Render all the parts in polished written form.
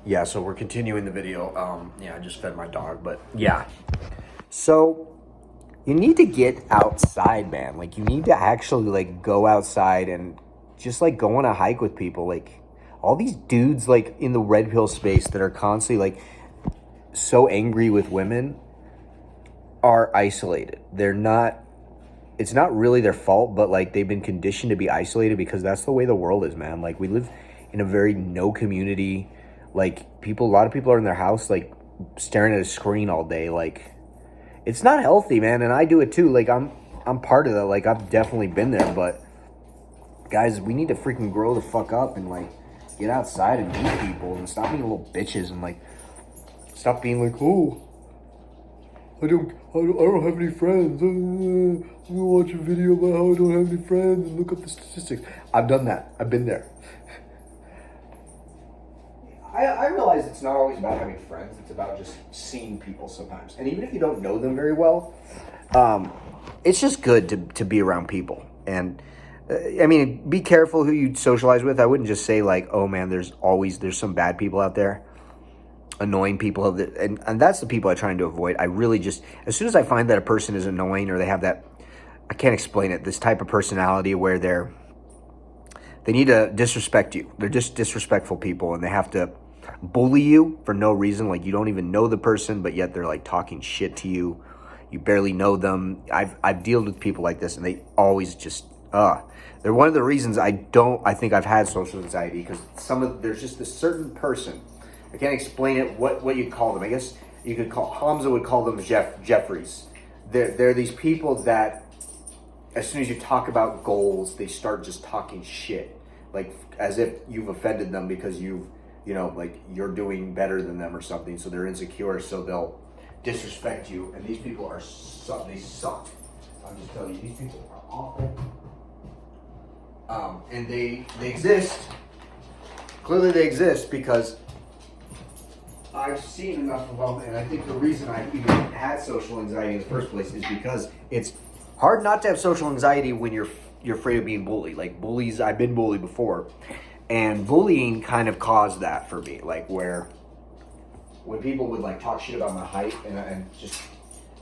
Yeah, so we're continuing the video. Yeah, I just fed my dog, but yeah. So you need to get outside, man. Like, you need to actually, like, go outside and just, like, go on a hike with people. Like, all these dudes, like, in the red pill space that are constantly, like, so angry with women are isolated. They're not, it's not really their fault, but, like, they've been conditioned to be isolated because that's the way the world is, man. Like, we live in a very no community. Like, a lot of people are in their house, like, staring at a screen all day. Like, it's not healthy, man, and I do it too. Like, I'm part of that. Like, I've definitely been there, but guys, we need to freaking grow the fuck up and, like, get outside and meet people and stop being little bitches and, like, stop being like, oh, I don't have any friends. I'm gonna watch a video about how I don't have any friends and look up the statistics. I've done that. I've been there. I realize it's not always about having friends. It's about just seeing people sometimes. And even if you don't know them very well, it's just good to be around people. And, I mean, be careful who you socialize with. I wouldn't just say, like, oh, man, there's some bad people out there. Annoying people. And that's the people I'm trying to avoid. I really just, as soon as I find that a person is annoying or they have that, I can't explain it, this type of personality where they need to disrespect you. They're just disrespectful people, and they have to bully you for no reason. Like, you don't even know the person, but yet they're, like, talking shit to you. You barely know them. I've dealt with people like this, and they always just they're one of the reasons I think I've had social anxiety, because there's just this certain person. I can't explain it. What you'd call them? I guess you could call Hamza would call them Jeffries. They're these people that, as soon as you talk about goals, they start just talking shit, like as if you've offended them because like you're doing better than them or something. So they're insecure, so they'll disrespect you. And these people they suck. I'm just telling you, these people are awful. And they exist. Clearly, they exist because I've seen enough of them, and I think the reason I even had social anxiety in the first place is because it's hard not to have social anxiety when you're afraid of being bullied. Like, bullies, I've been bullied before, and bullying kind of caused that for me. Like, when people would, like, talk shit about my height, and just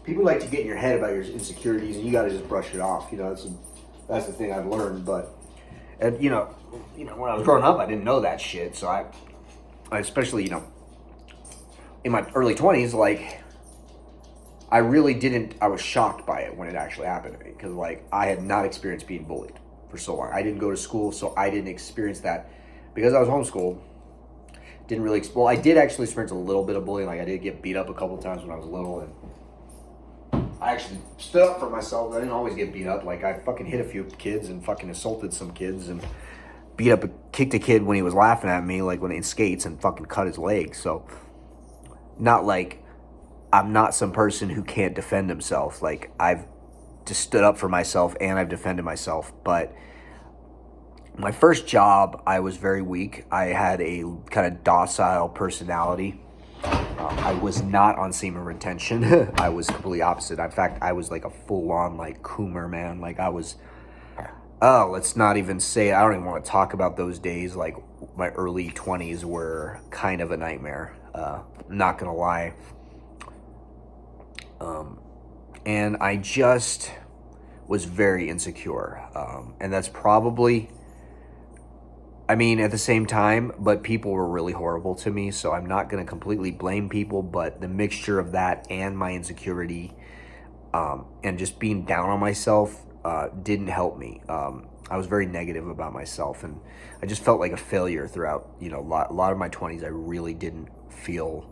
people like to get in your head about your insecurities, and you got to just brush it off. That's the thing I've learned. But and when I was growing up, I didn't know that shit. So I especially in my early 20s, like, I really didn't, I was shocked by it when it actually happened to me, because, like, I had not experienced being bullied for so long. I didn't go to school, so I didn't experience that because I was homeschooled. Didn't really, well, I did actually experience a little bit of bullying. Like, I did get beat up a couple times when I was little, and I actually stood up for myself. I didn't always get beat up. Like, I fucking hit a few kids and fucking assaulted some kids and kicked a kid when he was laughing at me, like, when in skates, and fucking cut his leg. So, not like I'm not some person who can't defend himself. Like, I've just stood up for myself and I've defended myself. But my first job, I was very weak. I had a kind of docile personality. I was not on semen retention. I was completely opposite. In fact, I was like a full-on, like, coomer, man. Like, I was, let's not even say, I don't even want to talk about those days. Like, my early 20s were kind of a nightmare. Not gonna lie. And I just was very insecure. And that's probably, I mean, at the same time, but people were really horrible to me, so I'm not going to completely blame people, but the mixture of that and my insecurity, and just being down on myself, didn't help me. I was very negative about myself, and I just felt like a failure throughout, a lot of my 20s. I really didn't feel,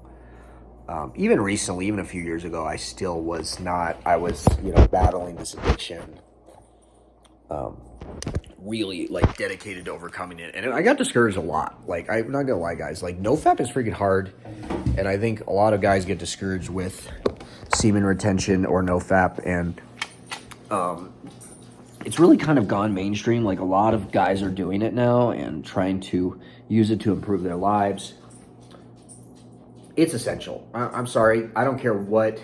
even recently, even a few years ago, I still was not, I was, battling this addiction, really, like, dedicated to overcoming it. And I got discouraged a lot. Like, I'm not gonna lie, guys, like, nofap is freaking hard, and I think a lot of guys get discouraged with semen retention or nofap, and it's really kind of gone mainstream. Like, a lot of guys are doing it now and trying to use it to improve their lives. It's essential. I'm sorry, I don't care what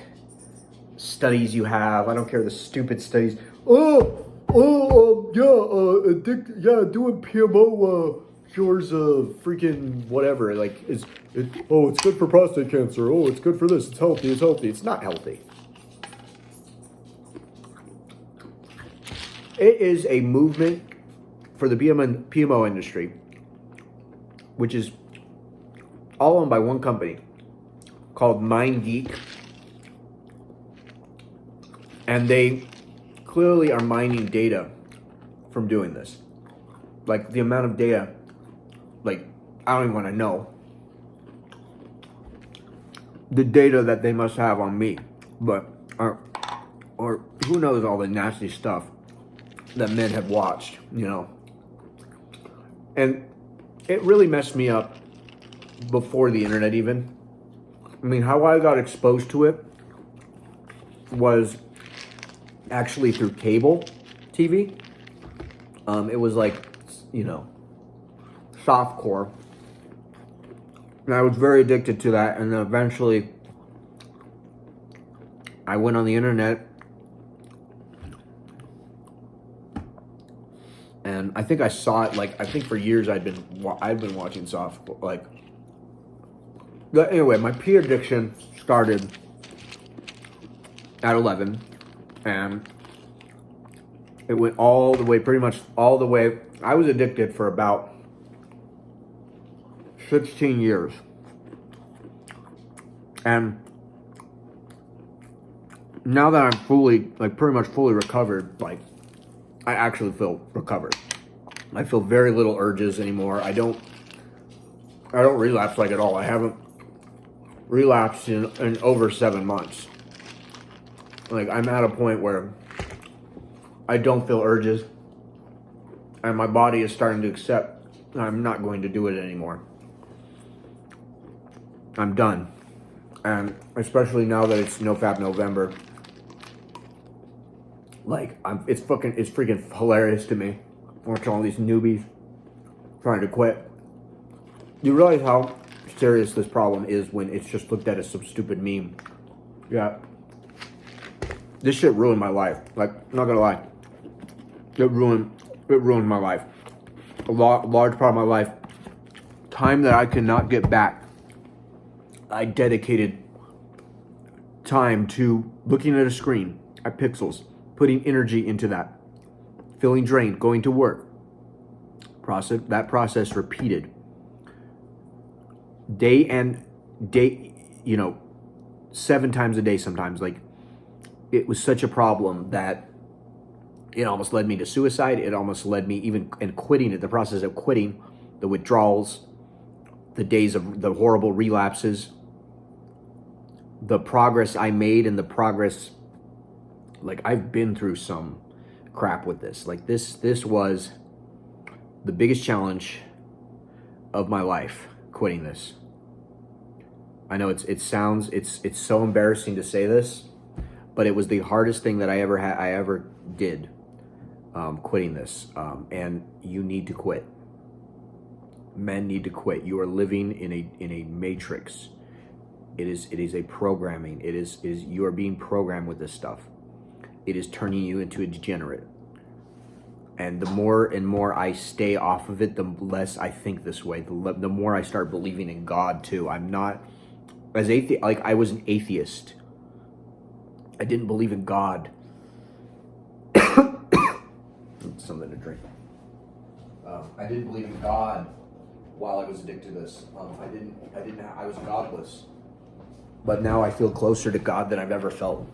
studies you have, I don't care the stupid studies. Doing PMO cures freaking whatever. Like, it's good for prostate cancer. Oh, it's good for this. It's healthy. It's healthy. It's not healthy. It is a movement for the PMO industry, which is all owned by one company called MindGeek. And they clearly are mining data from doing this. Like, the amount of data, like, I don't even want to know the data that they must have on me. But, or who knows all the nasty stuff that men have watched, you know. And it really messed me up before the internet even. I mean, how I got exposed to it was actually through cable TV. It was like, you know, softcore. And I was very addicted to that. And then eventually I went on the internet. And I think I saw it, like, I think for years I'd been watching softcore, like. But anyway, my pee addiction started at 11, and it went all the way, pretty much all the way. I was addicted for about 16 years. And now that I'm fully, like, pretty much fully recovered, like, I actually feel recovered. I feel very little urges anymore. I don't relapse, like, at all. I haven't relapsed in over 7 months. Like, I'm at a point where I don't feel urges, and my body is starting to accept I'm not going to do it anymore. I'm done. And especially now that it's nofap November, like, it's freaking hilarious to me watching all these newbies trying to quit. You realize how serious this problem is when it's just looked at as some stupid meme. Yeah. This shit ruined my life. Like, I'm not gonna lie. It ruined my life. A large part of my life. Time that I cannot get back. I dedicated time to looking at a screen, at pixels, putting energy into that, feeling drained, going to work. That process repeated. Day, you know, 7 times a day sometimes. Like, it was such a problem that it almost led me to suicide. It almost led me even in quitting it, the process of quitting, the withdrawals, the days of the horrible relapses, the progress I made and the progress, like, I've been through some crap with this. Like, this was the biggest challenge of my life, quitting this. I know it's so embarrassing to say this, but it was the hardest thing that I ever did, quitting this. And you need to quit. Men need to quit. You are living in a matrix. It is a programming. It is you are being programmed with this stuff. It is turning you into a degenerate. And the more and more I stay off of it, the less I think this way. The more I start believing in God too. I'm not as atheist. Like, I was an atheist. I didn't believe in God. Something to drink. I didn't believe in God while I was addicted to this. I was godless. But now I feel closer to God than I've ever felt.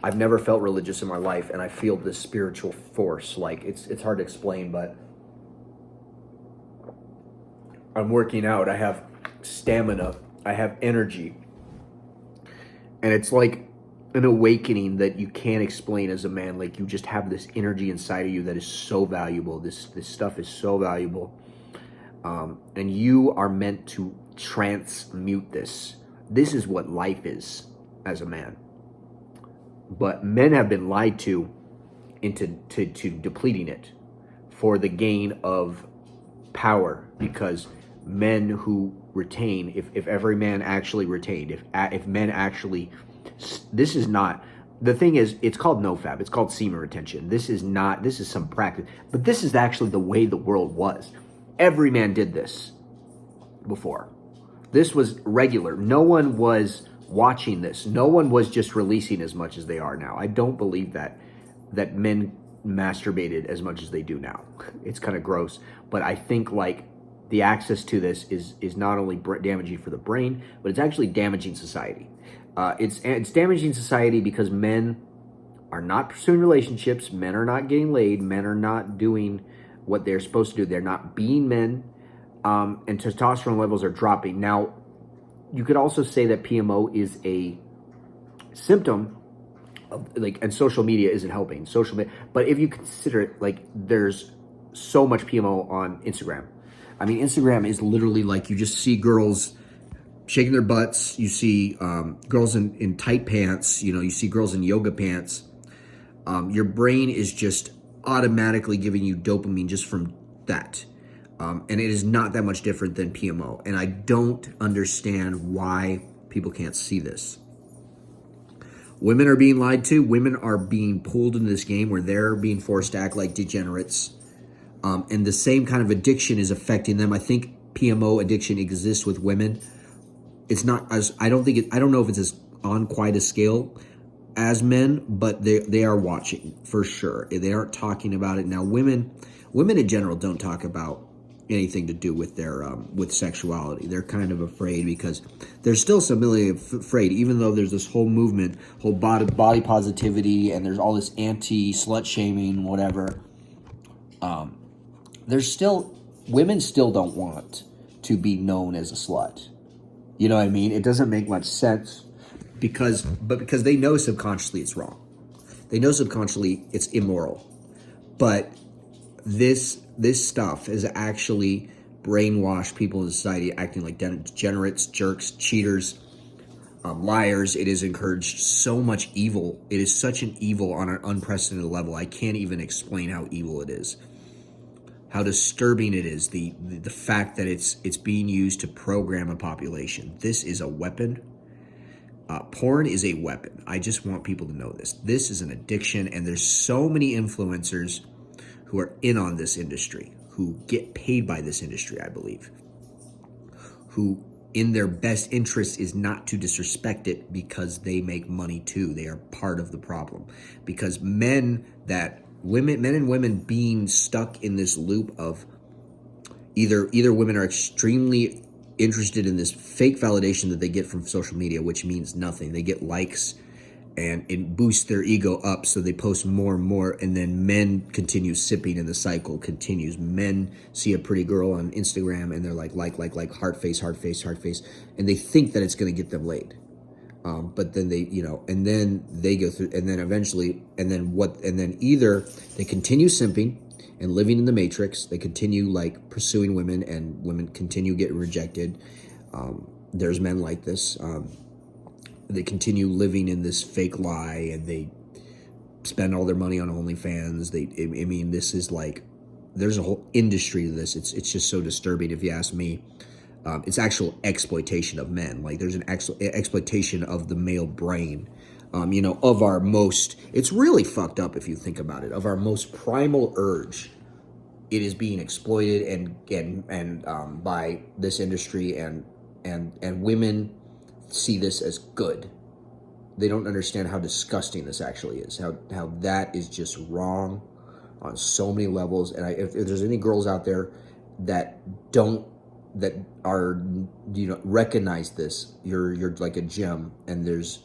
I've never felt religious in my life, and I feel this spiritual force. Like, it's hard to explain, but I'm working out. I have stamina. I have energy. And it's like an awakening that you can't explain as a man. Like, you just have this energy inside of you that is so valuable. This stuff is so valuable. And you are meant to transmute this. This is what life is as a man. But men have been lied to into depleting it for the gain of power, because men who retain, if every man actually retained, if men actually, this is not, the thing is, it's called nofap, it's called semen retention. This is some practice, but this is actually the way the world was. Every man did this before. This was regular. No one was watching this. No one was just releasing as much as they are now. I don't believe that men masturbated as much as they do now. It's kind of gross, but I think like the access to this is not only damaging for the brain, but it's actually damaging society. It's damaging society because men are not pursuing relationships. Men are not getting laid. Men are not doing what they're supposed to do. They're not being men, and testosterone levels are dropping. Now, you could also say that PMO is a symptom of, like, and social media isn't helping. Social media, but if you consider it, like, there's so much PMO on Instagram. I mean, Instagram is literally like you just see girls shaking their butts. You see girls in tight pants. You see girls in yoga pants. Your brain is just automatically giving you dopamine just from that. And it is not that much different than PMO. And I don't understand why people can't see this. Women are being lied to. Women are being pulled into this game where they're being forced to act like degenerates. And the same kind of addiction is affecting them. I think PMO addiction exists with women. It's not as, I don't know if it's as on quite a scale as men, but they are watching for sure. They aren't talking about it. Now, women in general don't talk about anything to do with their with sexuality. They're kind of afraid because there's still some really afraid, even though there's this whole movement, whole body positivity, and there's all this anti-slut shaming, whatever. There's still, women still don't want to be known as a slut. You know what I mean? It doesn't make much sense because they know subconsciously it's wrong. They know subconsciously it's immoral. But this stuff has actually brainwashed people in society acting like degenerates, jerks, cheaters, liars. It has encouraged so much evil. It is such an evil on an unprecedented level. I can't even explain how evil it is. How disturbing it is, the fact that it's being used to program a population. This is a weapon. Porn is a weapon. I just want people to know this. This is an addiction, and there's so many influencers who are in on this industry, who get paid by this industry, I believe, who in their best interest is not to disrespect it because they make money too. They are part of the problem. Because men and women being stuck in this loop of either women are extremely interested in this fake validation that they get from social media, which means nothing. They get likes and it boosts their ego up, so they post more and more, and then men continue sipping and the cycle continues. Men see a pretty girl on Instagram and they're like, heart face, and they think that it's going to get them laid. But then they, and then they go through, and then eventually, and then either they continue simping and living in the matrix, they continue like pursuing women, and women continue getting rejected. There's men like this. They continue living in this fake lie, and they spend all their money on OnlyFans. This is like, there's a whole industry to this. It's just so disturbing, if you ask me. It's actual exploitation of men. Like, there's an exploitation of the male brain, of our most, it's really fucked up if you think about it, of our most primal urge. It is being exploited and by this industry, and women see this as good. They don't understand how disgusting this actually is, how that is just wrong on so many levels. And if there's any girls out there that are recognize this, you're like a gem, and there's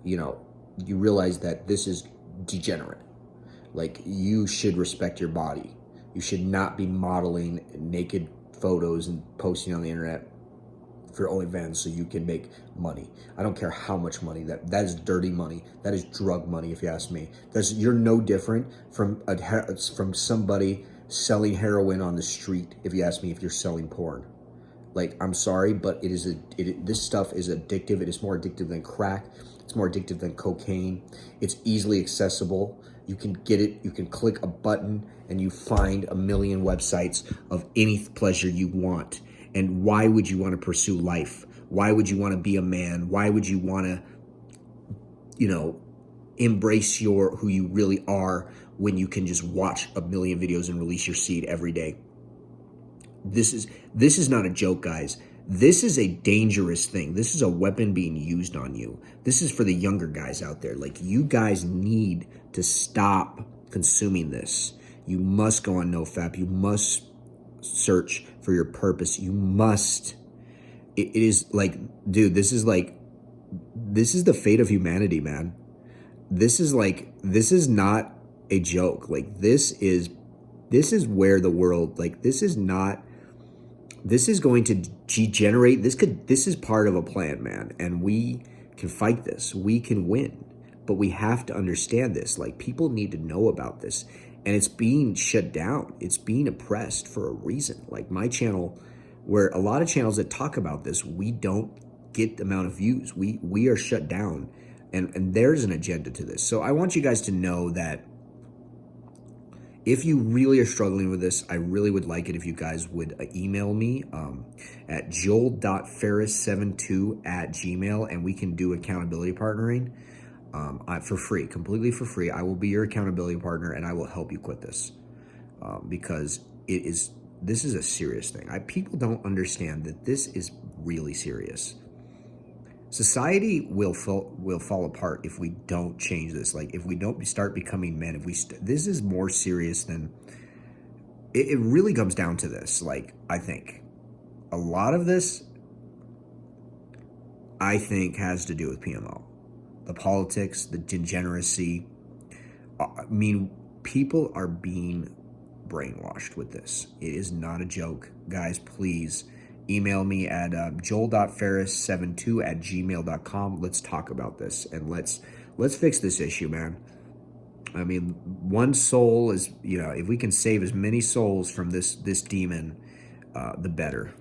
you realize that this is degenerate. Like, you should respect your body. You should not be modeling naked photos and posting on the internet for OnlyFans so you can make money. I don't care how much money. That is dirty money. That is drug money, if you ask me. You're no different from somebody selling heroin on the street, if you ask me, if you're selling porn. Like, I'm sorry, but this stuff is addictive. It is more addictive than crack. It's more addictive than cocaine. It's easily accessible. You can get it. You can click a button and you find a million websites of any pleasure you want. And why would you want to pursue life? Why would you want to be a man? Why would you want to, embrace who you really are when you can just watch a million videos and release your seed every day? This is not a joke, guys. This is a dangerous thing. This is a weapon being used on you. This is for the younger guys out there. Like, you guys need to stop consuming this. You must go on nofap. You must search for your purpose. You must. It is like, dude, this is the fate of humanity, man. This is not a joke. Like, this is where the world, like, this is going to degenerate. This is part of a plan, man. And we can fight this. We can win. But we have to understand this. Like, people need to know about this. And it's being shut down. It's being oppressed for a reason. Like my channel, where a lot of channels that talk about this, we don't get the amount of views. We are shut down. And there's an agenda to this. So I want you guys to know that if you really are struggling with this, I really would like it if you guys would email me at joel.ferris72@gmail, and we can do accountability partnering for free, completely for free. I will be your accountability partner, and I will help you quit this because this is a serious thing. People don't understand that this is really serious. Society will fall apart if we don't change this. Like, if we don't start becoming men, this is more serious than it really comes down to this. Like, I think a lot of this, I think, has to do with PMO, the politics, the degeneracy. I mean, people are being brainwashed with this. It is not a joke, guys. Please email me at joel.ferris72@gmail.com. Let's talk about this, and let's fix this issue, man. I mean, one soul is, if we can save as many souls from this demon, the better.